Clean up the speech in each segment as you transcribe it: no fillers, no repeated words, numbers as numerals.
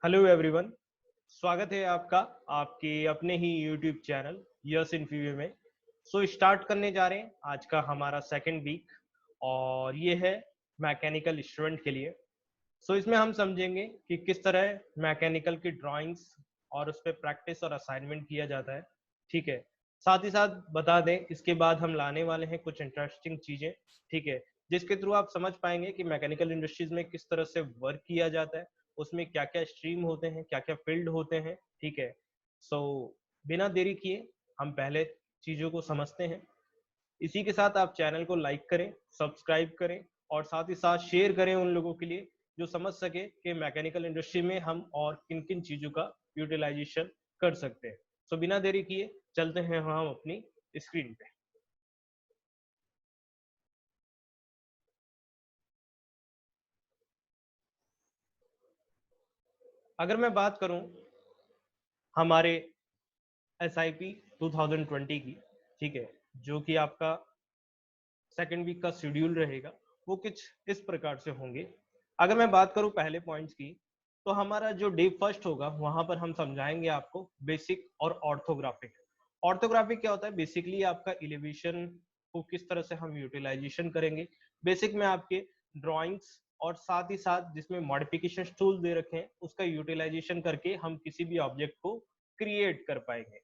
Hello everyone. स्वागत है आपका आपके अपने ही यूट्यूब चैनल यस इन फ्यू में। स्टार्ट करने जा रहे हैं आज का हमारा सेकंड वीक और ये है मैकेनिकल स्टूडेंट के लिए। इसमें हम समझेंगे कि किस तरह मैकेनिकल की ड्राइंग्स और उस पर प्रैक्टिस और असाइनमेंट किया जाता है। ठीक है, साथ ही साथ बता दें इसके बाद हम लाने वाले हैं कुछ इंटरेस्टिंग चीजें। ठीक है, जिसके थ्रू आप समझ पाएंगे कि मैकेनिकल इंडस्ट्रीज में किस तरह से वर्क किया जाता है, उसमें क्या क्या स्ट्रीम होते हैं, क्या क्या फील्ड होते हैं। ठीक है, सो बिना देरी किए हम पहले चीजों को समझते हैं। इसी के साथ आप चैनल को लाइक करें, सब्सक्राइब करें और साथ ही साथ शेयर करें उन लोगों के लिए जो समझ सके कि मैकेनिकल इंडस्ट्री में हम और किन किन चीजों का यूटिलाइजेशन कर सकते हैं। बिना देरी किए चलते हैं हम अपनी स्क्रीन पे। अगर मैं बात करूं हमारे SIP 2020 की, ठीक है, जो कि आपका सेकेंड वीक का शेड्यूल रहेगा, वो कुछ इस प्रकार से होंगे। अगर मैं बात करूं पहले पॉइंट्स की, तो हमारा जो डे फर्स्ट होगा वहां पर हम समझाएंगे आपको बेसिक और ऑर्थोग्राफिक। ऑर्थोग्राफिक क्या होता है? बेसिकली आपका एलिवेशन को किस तरह से हम यूटिलाइजेशन करेंगे। बेसिक में आपके ड्राइंग्स और साथ ही साथ जिसमें मॉडिफिकेशन टूल दे रखे हैं उसका यूटिलाइजेशन करके हम किसी भी ऑब्जेक्ट को क्रिएट कर पाएंगे।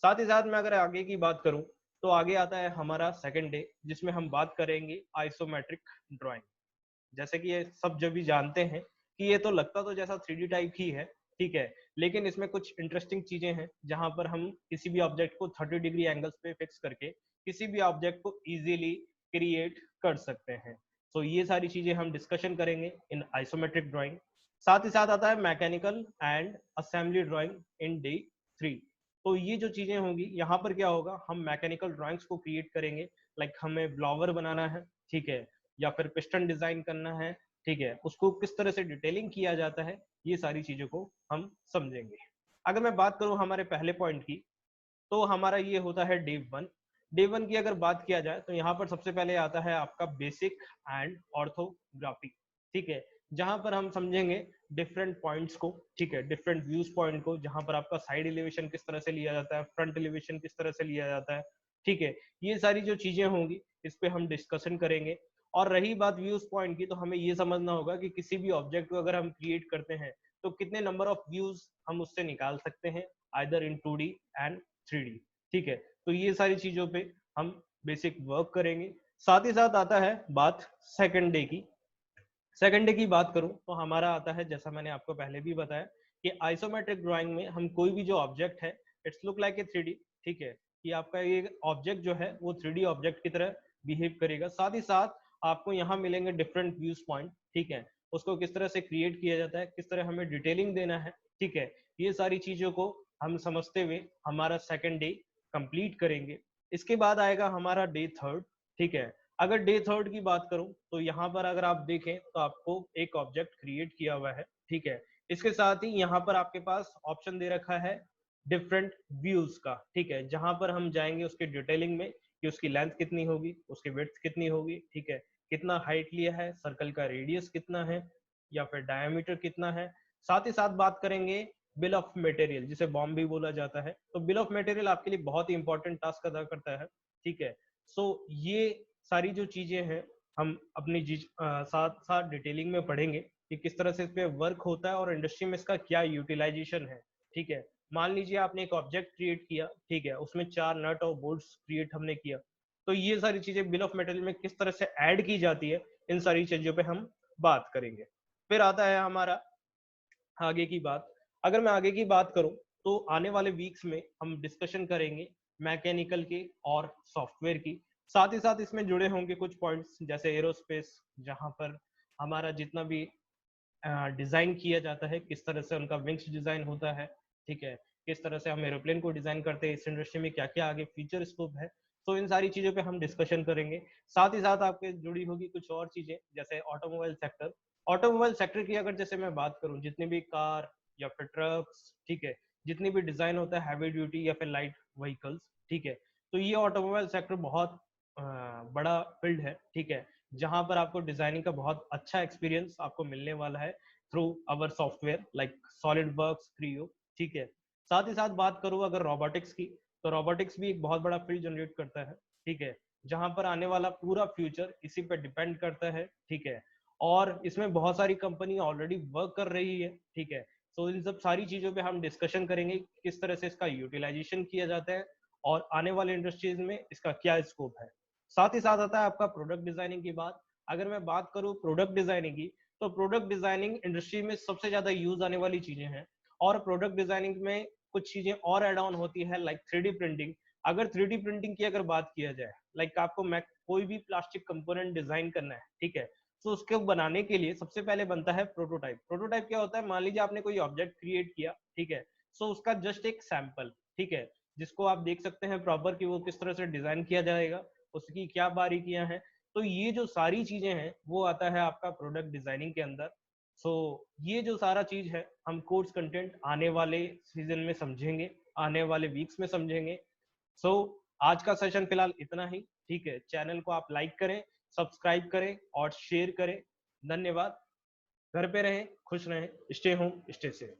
साथ ही साथ मैं अगर आगे की बात करूं तो आगे आता है हमारा सेकंड डे, जिसमें हम बात करेंगे आइसोमेट्रिक ड्राइंग। जैसे कि ये सब जब भी जानते हैं कि ये तो लगता तो जैसा 3D टाइप ही है, ठीक है, लेकिन इसमें कुछ इंटरेस्टिंग चीजें हैं जहां पर हम किसी भी ऑब्जेक्ट को 30 डिग्री एंगल्स पे फिक्स करके किसी भी ऑब्जेक्ट को इजीली क्रिएट कर सकते हैं। ये सारी चीजें हम डिस्कशन करेंगे इन आइसोमेट्रिक ड्राइंग। साथ ही साथ आता है mechanical and assembly drawing in day 3। तो ये जो चीजें होंगी यहाँ पर क्या होगा, हम मैकेनिकल ड्राइंग्स को क्रिएट करेंगे। लाइक हमें ब्लॉवर बनाना है, ठीक है, या फिर पिस्टन डिजाइन करना है, ठीक है, उसको किस तरह से डिटेलिंग किया जाता है, ये सारी चीजों को हम समझेंगे। अगर मैं बात करूं हमारे पहले पॉइंट की, तो हमारा ये होता है डे वन। डे वन की अगर बात किया जाए तो यहाँ पर सबसे पहले आता है आपका बेसिक एंड ऑर्थोग्राफी। ठीक है, जहां पर हम समझेंगे डिफरेंट पॉइंट्स को, ठीक है, डिफरेंट व्यूज पॉइंट को, जहां पर आपका साइड एलिवेशन किस तरह से लिया जाता है, फ्रंट एलिवेशन किस तरह से लिया जाता है। ठीक है, ये सारी जो चीजें होंगी इस पे हम डिस्कशन करेंगे। और रही बात व्यूज पॉइंट की, तो हमें ये समझना होगा कि किसी भी ऑब्जेक्ट को अगर हम क्रिएट करते हैं तो कितने नंबर ऑफ व्यूज हम उससे निकाल सकते हैं, either in 2D and 3D। ठीक है, तो ये सारी चीजों पे हम बेसिक वर्क करेंगे। साथ ही साथ आता है बात सेकंड डे की। सेकंड डे की बात करूं तो हमारा आता है, जैसा मैंने आपको पहले भी बताया, कि आइसोमेट्रिक ड्राइंग में हम कोई भी जो ऑब्जेक्ट है it's look like a 3D। ठीक है, कि आपका ये ऑब्जेक्ट जो है वो 3D ऑब्जेक्ट की तरह बिहेव करेगा। साथ ही साथ आपको यहाँ मिलेंगे डिफरेंट व्यूज पॉइंट, ठीक है, उसको किस तरह से क्रिएट किया जाता है, किस तरह हमें डिटेलिंग देना है। ठीक है, ये सारी चीजों को हम समझते हुए हमारा सेकंड डे कंप्लीट करेंगे। इसके बाद आएगा हमारा डे थर्ड। ठीक है, अगर डे थर्ड की बात करूं तो यहाँ पर अगर आप देखें तो आपको एक ऑब्जेक्ट क्रिएट किया हुआ है। ठीक है, इसके साथ ही यहाँ पर आपके पास ऑप्शन दे रखा है डिफरेंट व्यूज का। ठीक है, जहां पर हम जाएंगे उसके डिटेलिंग में कि उसकी लेंथ कितनी होगी, उसकी विड्थ कितनी होगी, ठीक है, कितना हाइट लिया है, सर्कल का रेडियस कितना है या फिर डायमीटर कितना है। साथ ही साथ बात करेंगे बिल ऑफ मटेरियल, जिसे बॉम्ब भी बोला जाता है। तो बिल ऑफ मटेरियल आपके लिए बहुत ही इंपॉर्टेंट टास्क अदा करता है। ठीक है, ये सारी जो चीजें हैं हम अपनी साथ साथ डिटेलिंग में पढ़ेंगे कि किस तरह से इस पे वर्क होता है और इंडस्ट्री में इसका क्या यूटिलाइजेशन है। ठीक है, मान लीजिए आपने एक ऑब्जेक्ट क्रिएट किया, ठीक है, उसमें 4 नट और बोल्ट्स क्रिएट हमने किया, तो ये सारी चीजें बिल ऑफ मटेरियल में किस तरह से ऐड की जाती है, इन सारी चीजों पे हम बात करेंगे। फिर आता है हमारा आगे की बात। अगर मैं आगे की बात करूं तो आने वाले वीक्स में हम डिस्कशन करेंगे मैकेनिकल के और सॉफ्टवेयर की। साथ ही साथ इसमें जुड़े होंगे कुछ पॉइंट्स जैसे एरोस्पेस, जहां पर हमारा जितना भी डिजाइन किया जाता है, किस तरह से उनका विंग्स डिजाइन होता है, ठीक है, किस तरह से हम एरोप्लेन को डिजाइन करते हैं, इस इंडस्ट्री में क्या क्या आगे फ्यूचर स्कोप है। तो इन सारी चीजों पे हम डिस्कशन करेंगे। साथ ही साथ आपके जुड़ी होगी कुछ और चीजें जैसे ऑटोमोबाइल सेक्टर। ऑटोमोबाइल सेक्टर की अगर जैसे मैं बात करूं, जितने भी कार या फिर ट्रक्स, ठीक है, जितनी भी डिजाइन होता है हैवी ड्यूटी या फिर लाइट व्हीकल्स, ठीक है, तो ये ऑटोमोबाइल सेक्टर बहुत बड़ा फील्ड है। ठीक है, जहां पर आपको डिजाइनिंग का बहुत अच्छा एक्सपीरियंस आपको मिलने वाला है। Through our software like SolidWorks, Creo, ठीक है। साथ ही साथ बात करूँ अगर रोबोटिक्स की, तो रोबोटिक्स भी एक बहुत बड़ा फील्ड जनरेट करता है, ठीक है, जहां पर आने वाला पूरा फ्यूचर इसी पे डिपेंड करता है, ठीक है। और इसमें बहुत सारी कंपनी ऑलरेडी वर्क कर रही है, ठीक है। तो इन सब सारी चीजों पे हम डिस्कशन करेंगे किस तरह से इसका यूटिलाइजेशन किया जाता है और आने वाले इंडस्ट्रीज में इसका क्या स्कोप है। साथ ही साथ आता है आपका प्रोडक्ट डिजाइनिंग की बात। अगर मैं बात करूं प्रोडक्ट डिजाइनिंग की, तो प्रोडक्ट डिजाइनिंग इंडस्ट्री में सबसे ज्यादा यूज आने वाली चीजें हैं। और प्रोडक्ट डिजाइनिंग में कुछ चीजें और एड ऑन होती है लाइक 3D प्रिंटिंग। अगर 3D प्रिंटिंग की अगर बात किया जाए, लाइक आपको कोई भी प्लास्टिक कंपोनेंट डिजाइन करना है, ठीक है, तो उसके बनाने के लिए सबसे पहले बनता है प्रोटोटाइप। प्रोटोटाइप क्या होता है, मान लीजिए आपने कोई ऑब्जेक्ट क्रिएट किया, ठीक है, सो उसका जस्ट एक सैंपल, ठीक है, जिसको आप देख सकते हैं प्रॉपर कि वो किस तरह से डिजाइन किया जाएगा, उसकी क्या बारीकियां हैं। तो ये जो सारी चीजें हैं वो आता है आपका प्रोडक्ट डिजाइनिंग के अंदर। सो ये जो सारा चीज है हम कोर्स कंटेंट आने वाले सीजन में समझेंगे, आने वाले वीक्स में समझेंगे। सो आज का सेशन फिलहाल इतना ही, ठीक है। चैनल को आप लाइक करें, सब्सक्राइब करें और शेयर करें। धन्यवाद। घर पे रहें, खुश रहें, स्टे होम, स्टे सेफ।